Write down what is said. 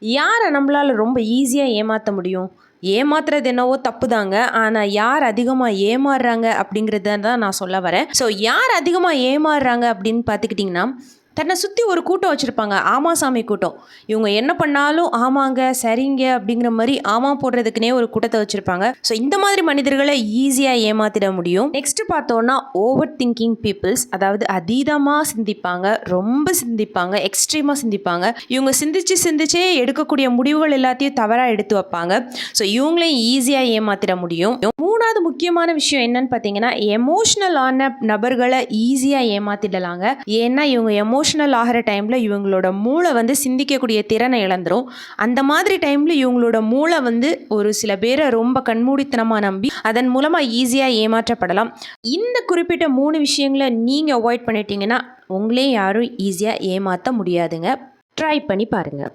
யாரை நம்மளால் ரொம்ப ஈஸியாக ஏமாற்ற முடியும்? ஏமாத்துறது என்னவோ தப்பு தாங்க. ஆனால் யார் அதிகமாக ஏமாறுறாங்க அப்படிங்கிறத தான் நான் சொல்ல வரேன். ஸோ யார் அதிகமாக ஏமாறுறாங்க அப்படின்னு பார்த்துக்கிட்டிங்கன்னா, தன்னை சுற்றி ஒரு கூட்டம் வச்சுருப்பாங்க. ஆமா சாமி கூட்டம். இவங்க என்ன பண்ணாலும் ஆமாங்க, சரிங்க அப்படிங்கிற மாதிரி ஆமா போடுறதுக்குனே ஒரு கூட்டத்தை வச்சுருப்பாங்க. ஸோ இந்த மாதிரி மனிதர்களை ஈஸியாக ஏமாற்றிட முடியும். நெக்ஸ்ட் பார்த்தோன்னா ஓவர் திங்கிங் பீப்புள்ஸ், அதாவது அதீதமாக சிந்திப்பாங்க, ரொம்ப சிந்திப்பாங்க, எக்ஸ்ட்ரீமாக சிந்திப்பாங்க. இவங்க சிந்திச்சே எடுக்கக்கூடிய முடிவுகள் எல்லாத்தையும் தவறாக எடுத்து வைப்பாங்க. ஸோ இவங்களையும் ஈஸியாக ஏமாற்றிட முடியும். மூணாவது முக்கியமான விஷயம் என்னன்னு பார்த்தீங்கன்னா, எமோஷ்னலான நபர்களை ஈஸியாக ஏமாற்றிடலாங்க. ஏன்னா இவங்க எமோஷ்னல் ஆகிற டைமில் இவங்களோட மூளை சிந்திக்கக்கூடிய திறனை இழந்துரும். அந்த மாதிரி டைமில் இவங்களோட மூளை ஒரு சில பேரை ரொம்ப கண்மூடித்தனமாக நம்பி அதன் மூலமாக ஈஸியாக ஏமாற்றப்படலாம். இந்த குறிப்பிட்ட 3 விஷயங்களை நீங்கள் அவாய்ட் பண்ணிட்டீங்கன்னா உங்களையும் யாரும் ஈஸியாக ஏமாற்ற முடியாதுங்க. ட்ரை பண்ணி பாருங்கள்.